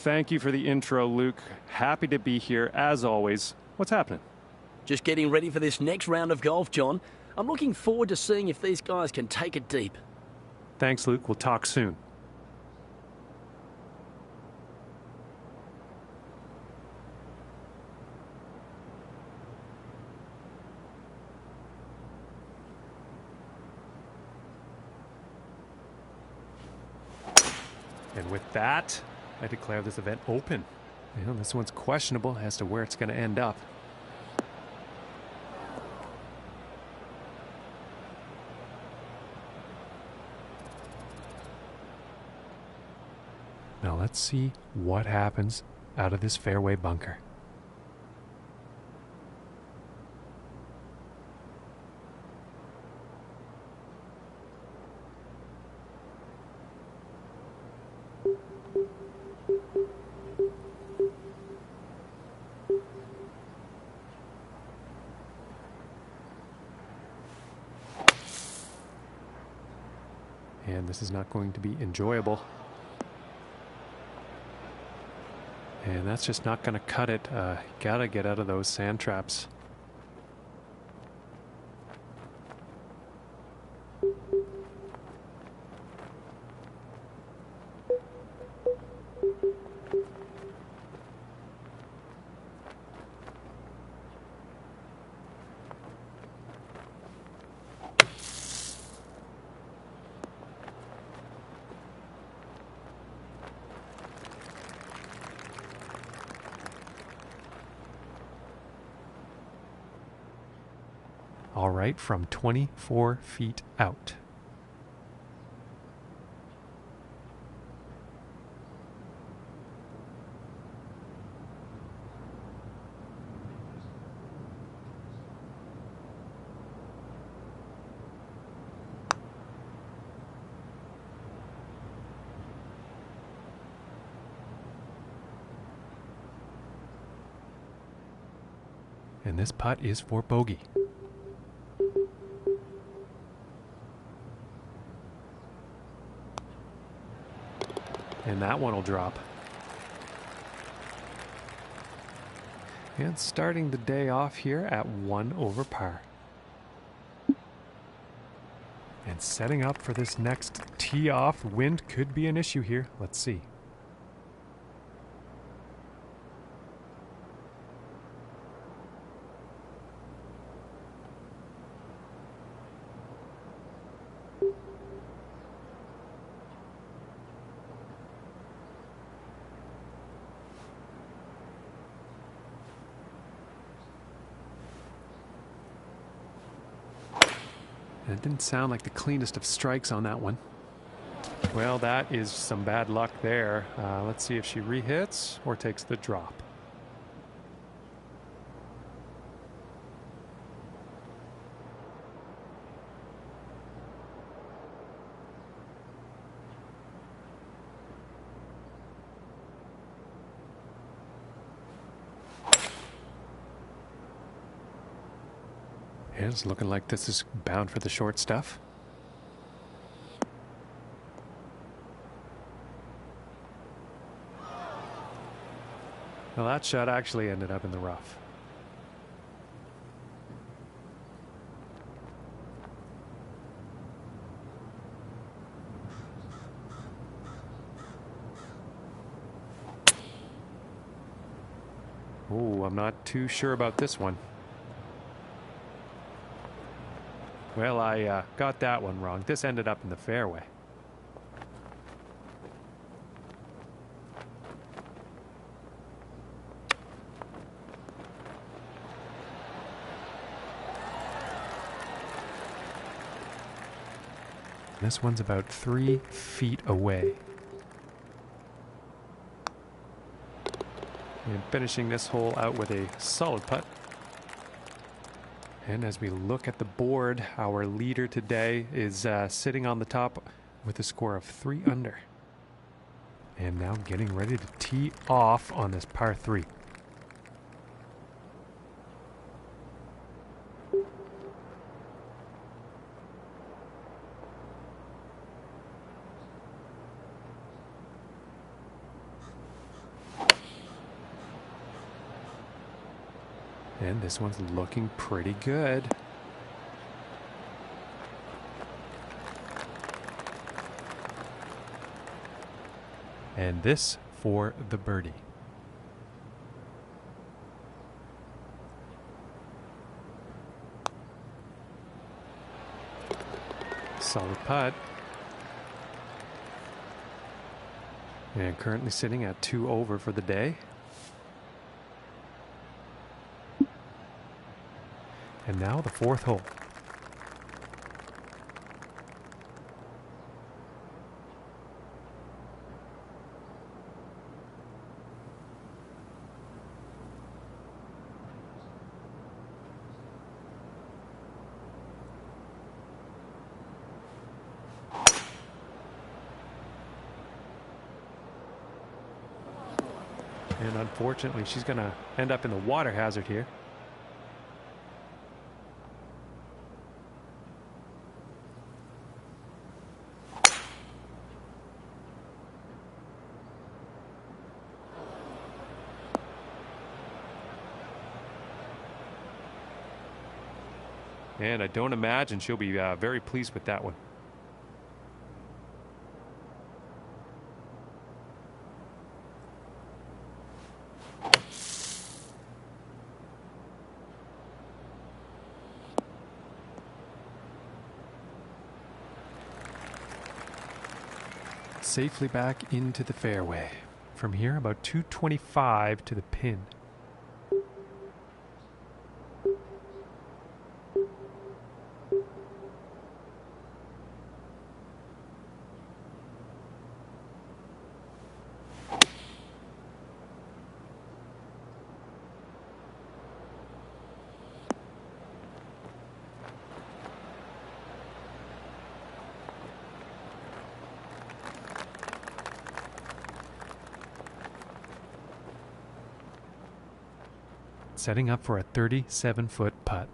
Thank you for the intro, Luke. Happy to be here, as always. What's happening? Just getting ready for this next round of golf, John. I'm looking forward to seeing if these guys can take it deep. Thanks, Luke. We'll talk soon. And with that, I declare this event open. This one's questionable as to where it's going to end up. Now let's see what happens out of this fairway bunker. And this is not going to be enjoyable. And that's just not going to cut it. Gotta get out of those sand traps. All right, from 24 feet out. And this putt is for bogey. And that one will drop. And starting the day off here at 1 over par. And setting up for this next tee off. Wind could be an issue here. Let's see. It didn't sound like the cleanest of strikes on that one. Well, that is some bad luck there. Let's see if she rehits or takes the drop. It's looking like this is bound for the short stuff. Well, that shot actually ended up in the rough. Oh, I'm not too sure about this one. Well, I got that one wrong. This ended up in the fairway. This one's about 3 feet away. And finishing this hole out with a solid putt. And as we look at the board, our leader today is sitting on the top with a score of 3 under. And now getting ready to tee off on this par 3. And this one's looking pretty good. And this for the birdie. Solid putt. And currently sitting at 2 over for the day. And now the 4th hole. And unfortunately, she's going to end up in the water hazard here. And I don't imagine she'll be very pleased with that one. Safely back into the fairway. From here, about 225 to the pin. Setting up for a 37-foot putt.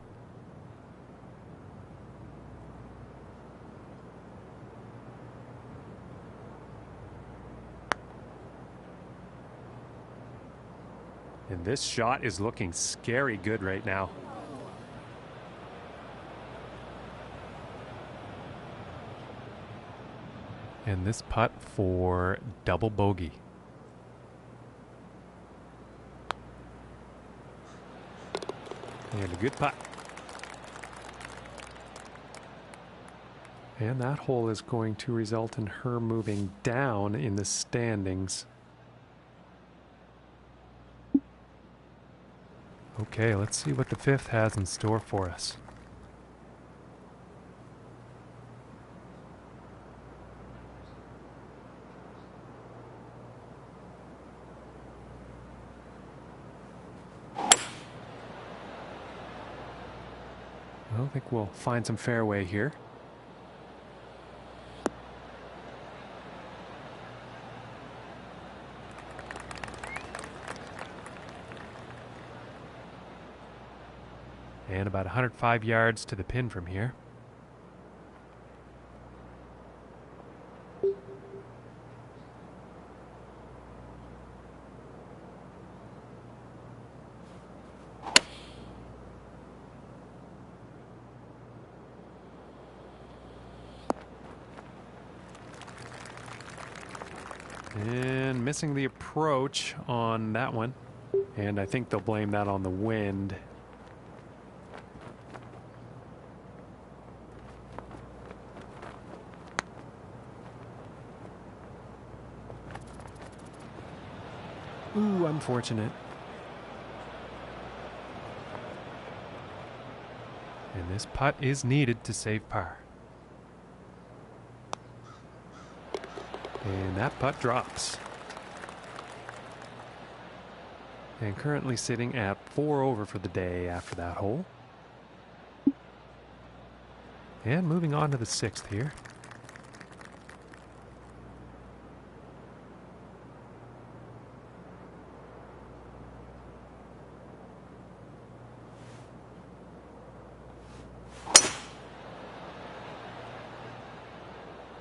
And this shot is looking scary good right now. And this putt for double bogey. And a good putt. And that hole is going to result in her moving down in the standings. Okay, let's see what the 5th has in store for us. I think we'll find some fairway here. And about 105 yards to the pin from here. And missing the approach on that one. And I think they'll blame that on the wind. Ooh, unfortunate. And this putt is needed to save par. And that putt drops. And currently sitting at 4 over for the day after that hole. And moving on to the 6th here.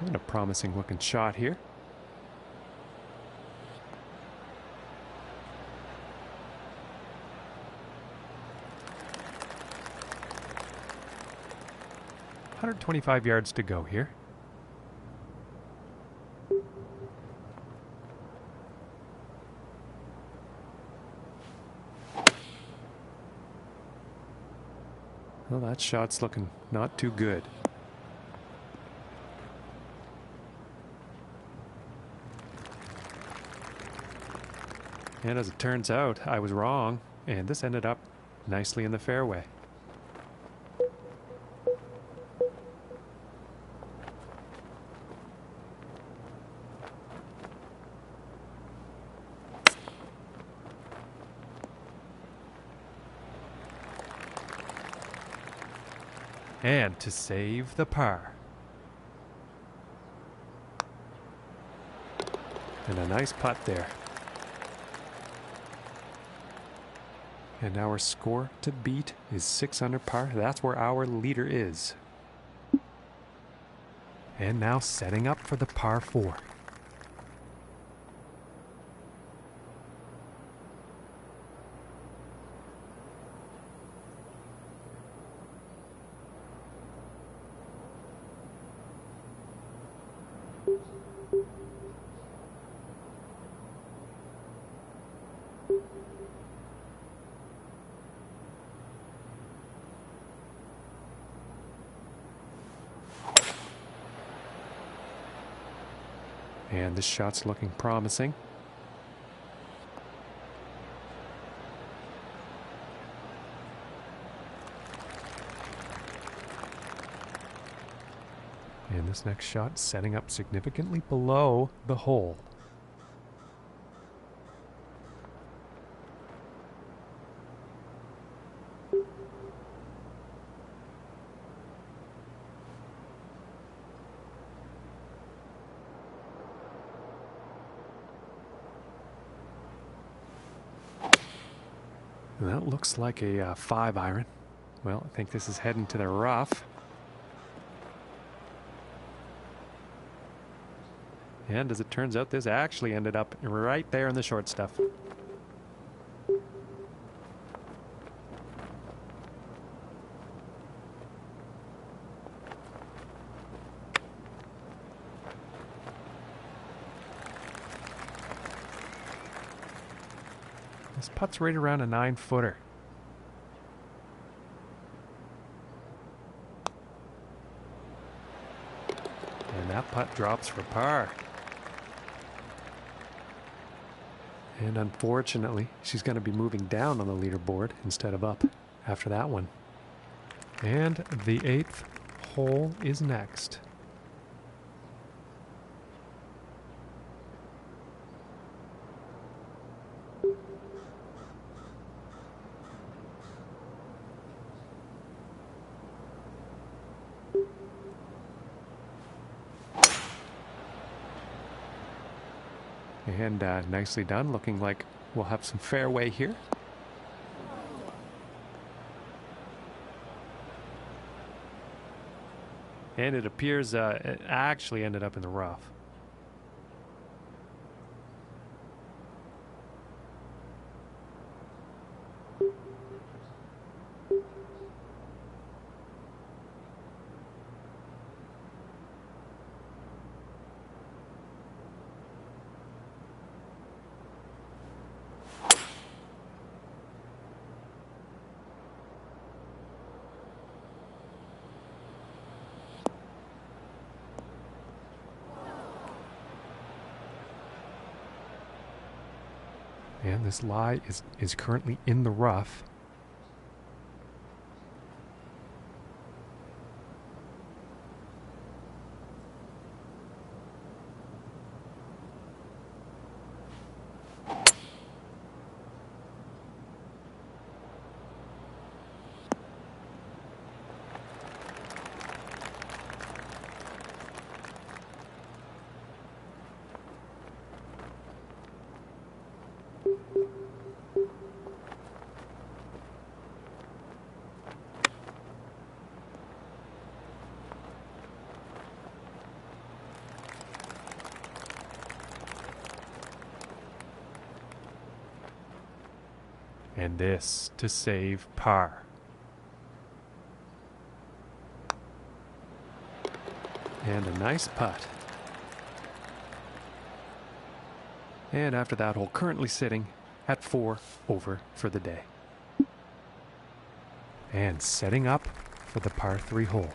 And a promising looking shot here. 125 yards to go here. Well, that shot's looking not too good. And as it turns out, I was wrong, and this ended up nicely in the fairway. And to save the par. And a nice putt there. And our score to beat is 6 under par. That's where our leader is. And now setting up for the par 4. And this shot's looking promising. And this next shot setting up significantly below the hole. And that looks like a 5-iron. Well, I think this is heading to the rough. And as it turns out, this actually ended up right there in the short stuff. This putt's right around a 9-footer. And that putt drops for par. And unfortunately, she's going to be moving down on the leaderboard instead of up after that one. And the 8th hole is next. And nicely done, looking like we'll have some fairway here. And it appears it actually ended up in the rough. And this lie is currently in the rough. And this to save par. And a nice putt. And after that hole, currently sitting at 4 over for the day. And setting up for the par 3 hole.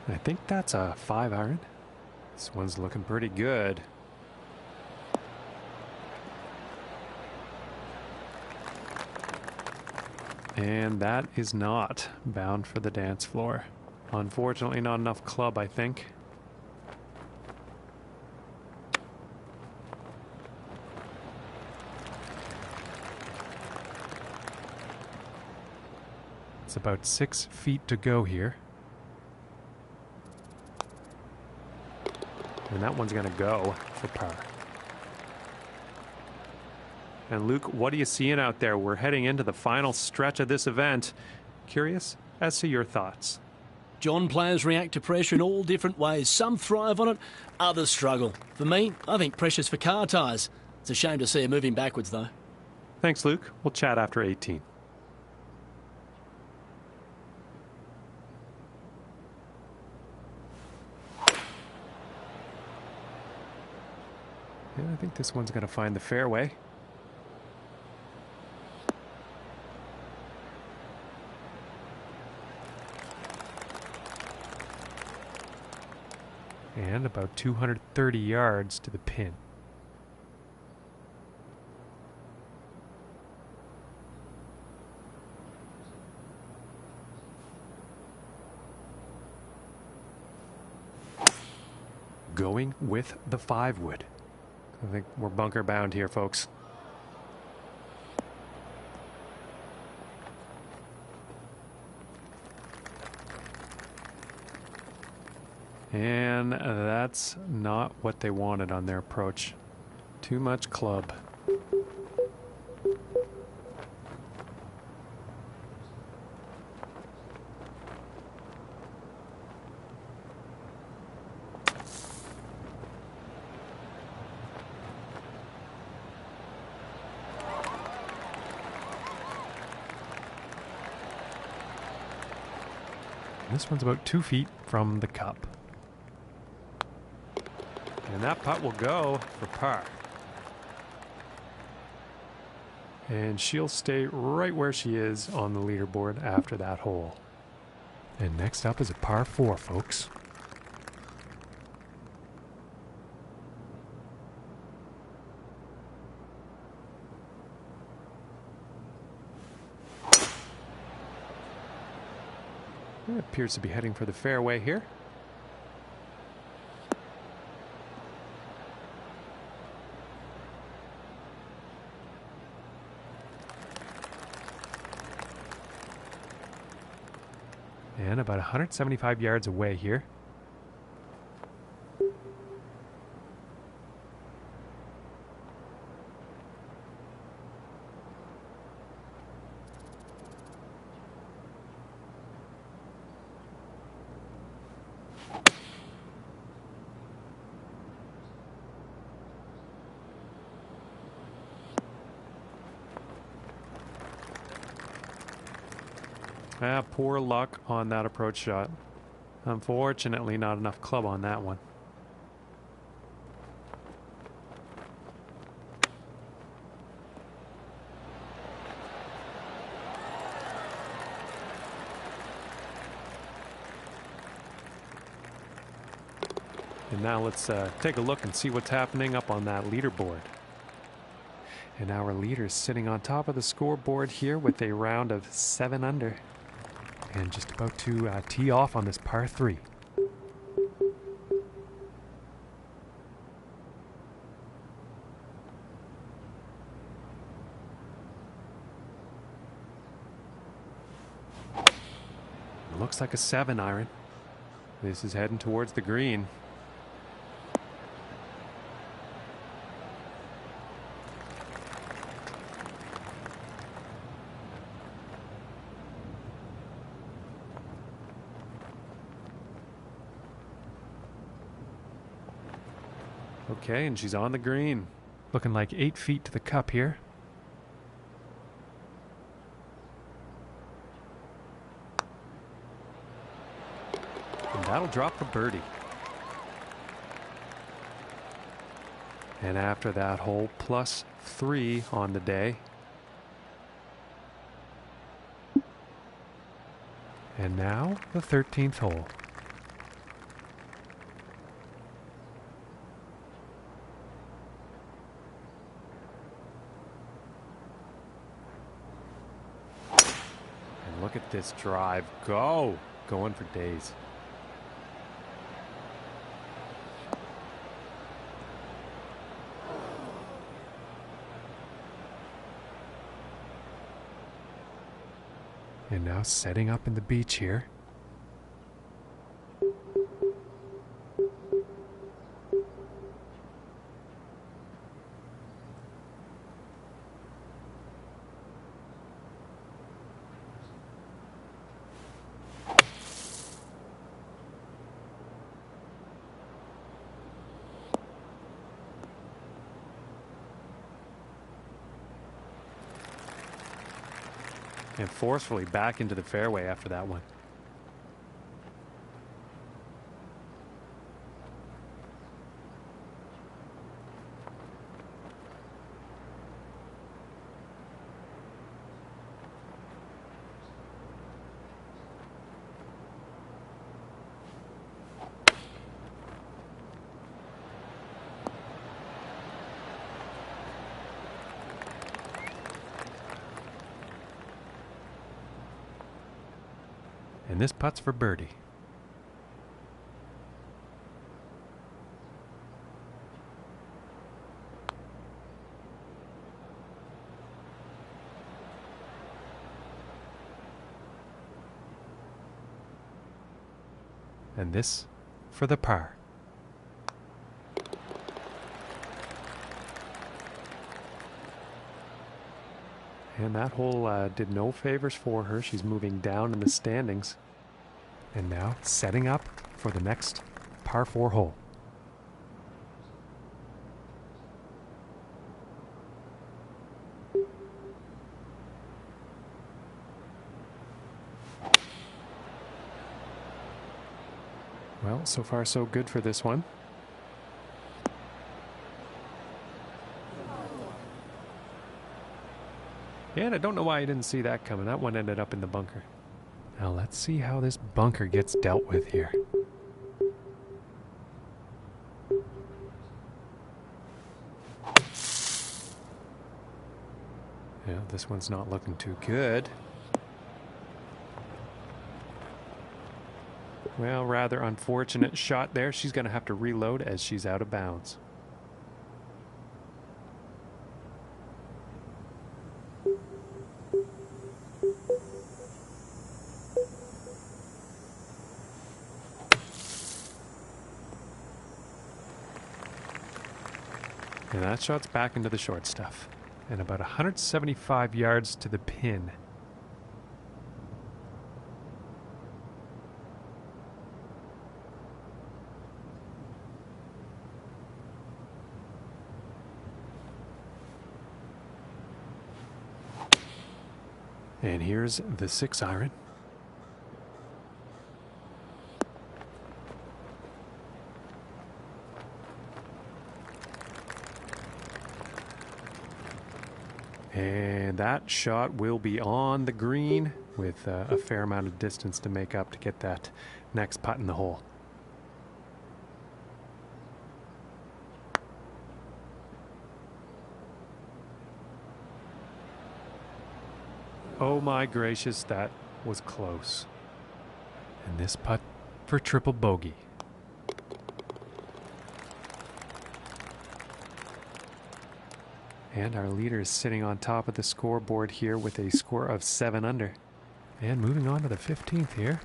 I think that's a 5 iron. This one's looking pretty good. And that is not bound for the dance floor. Unfortunately, not enough club, I think. It's about 6 feet to go here. And that one's going to go for par. And Luke, what are you seeing out there? We're heading into the final stretch of this event. Curious as to your thoughts. John, players react to pressure in all different ways. Some thrive on it, others struggle. For me, I think pressure's for car tyres. It's a shame to see her moving backwards, though. Thanks, Luke. We'll chat after 18. Yeah, I think this one's going to find the fairway. And about 230 yards to the pin. Going with the 5 wood. I think we're bunker bound here, folks. And that's not what they wanted on their approach. Too much club. This one's about 2 feet from the cup. And that putt will go for par. And she'll stay right where she is on the leaderboard after that hole. And next up is a par 4, folks. It appears to be heading for the fairway here. And about 175 yards away here. Poor luck on that approach shot. Unfortunately, not enough club on that one. And now let's take a look and see what's happening up on that leaderboard. And our leader is sitting on top of the scoreboard here with a round of 7 under. And just about to tee off on this par 3. Looks like a 7 iron. This is heading towards the green. Okay, and she's on the green. Looking like 8 feet to the cup here. And that'll drop for birdie. And after that hole, +3 on the day. And now the 13th hole. And look at this drive go. Going for days. And now setting up in the beach here. And forcefully back into the fairway after that one. And this putt's for birdie. And this for the par. And that hole did no favors for her. She's moving down in the standings. And now setting up for the next par 4 hole. Well, so far so good for this one. And I don't know why I didn't see that coming. That one ended up in the bunker. Now let's see how this bunker gets dealt with here. Yeah, this one's not looking too good. Well, rather unfortunate shot there. She's going to have to reload as she's out of bounds. And that shot's back into the short stuff. And about 175 yards to the pin. And here's the 6-iron. And that shot will be on the green with a fair amount of distance to make up to get that next putt in the hole. Oh my gracious, that was close. And this putt for triple bogey. And our leader is sitting on top of the scoreboard here with a score of 7 under. And moving on to the 15th here.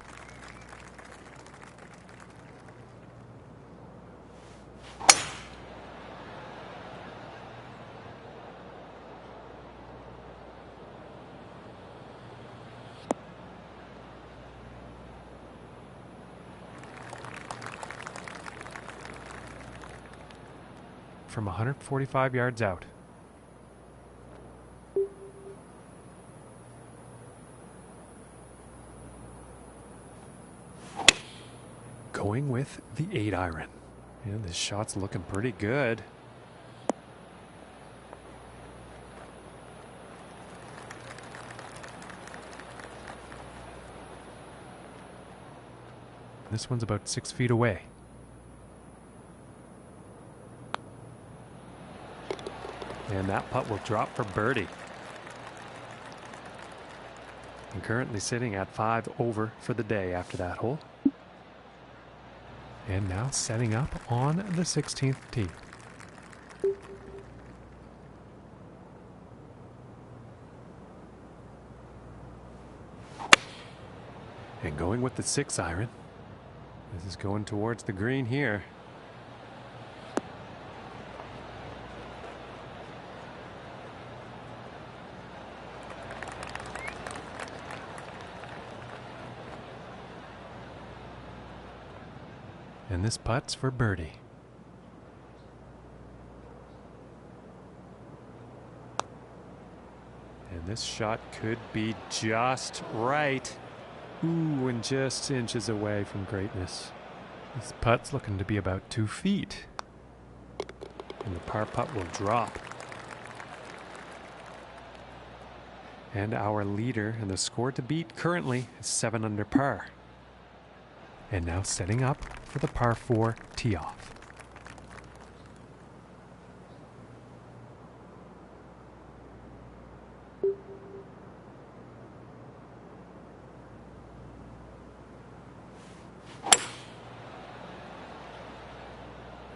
from 145 yards out. Going with the 8-iron. Yeah, this shot's looking pretty good. This one's about 6 feet away. And that putt will drop for birdie. And currently sitting at 5 over for the day after that hole. And now setting up on the 16th tee. And going with the 6-iron. This is going towards the green here. And this putt's for birdie. And this shot could be just right. Ooh, and just inches away from greatness. This putt's looking to be about 2 feet. And the par putt will drop. And our leader and the score to beat currently is 7 under par. And now setting up for the par 4 tee off.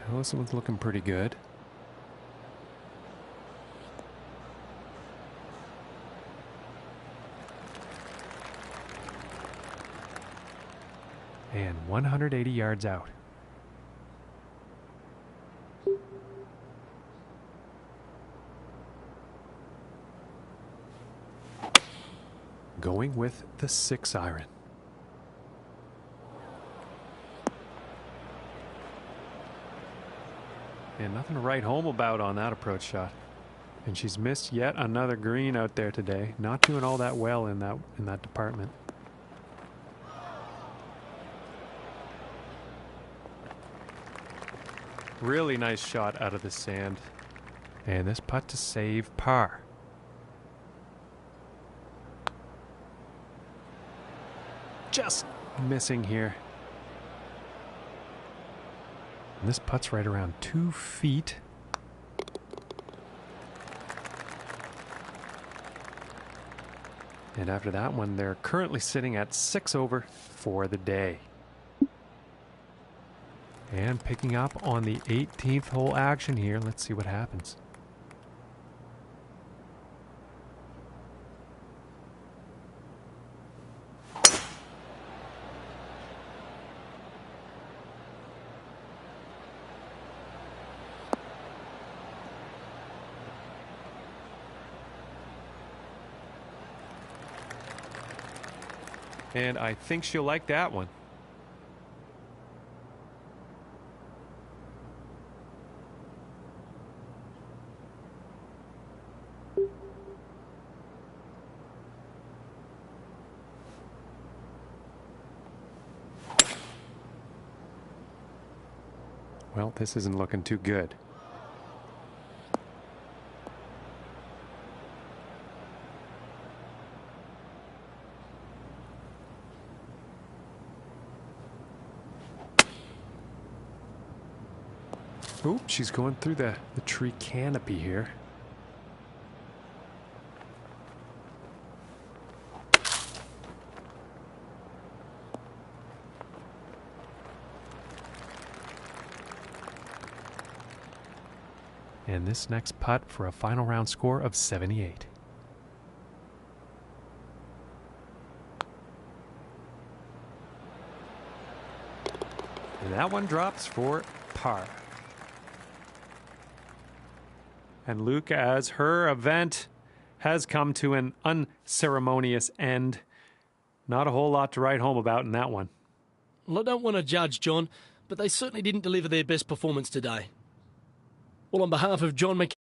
Well, this one's looking pretty good. And 180 yards out. Going with the 6-iron. And nothing to write home about on that approach shot. And she's missed yet another green out there today. Not doing all that well in that department. Really nice shot out of the sand. And this putt to save par. Just missing here. And this putt's right around 2 feet. And after that one, they're currently sitting at 6 over for the day. And picking up on the 18th hole action here. Let's see what happens. And I think she'll like that one. Well, this isn't looking too good. Oop, she's going through the tree canopy here. And this next putt for a final round score of 78. And that one drops for par. And Luke, as her event has come to an unceremonious end, not a whole lot to write home about in that one. Well, I don't want to judge, John, but they certainly didn't deliver their best performance today. Well, on behalf of John Mc...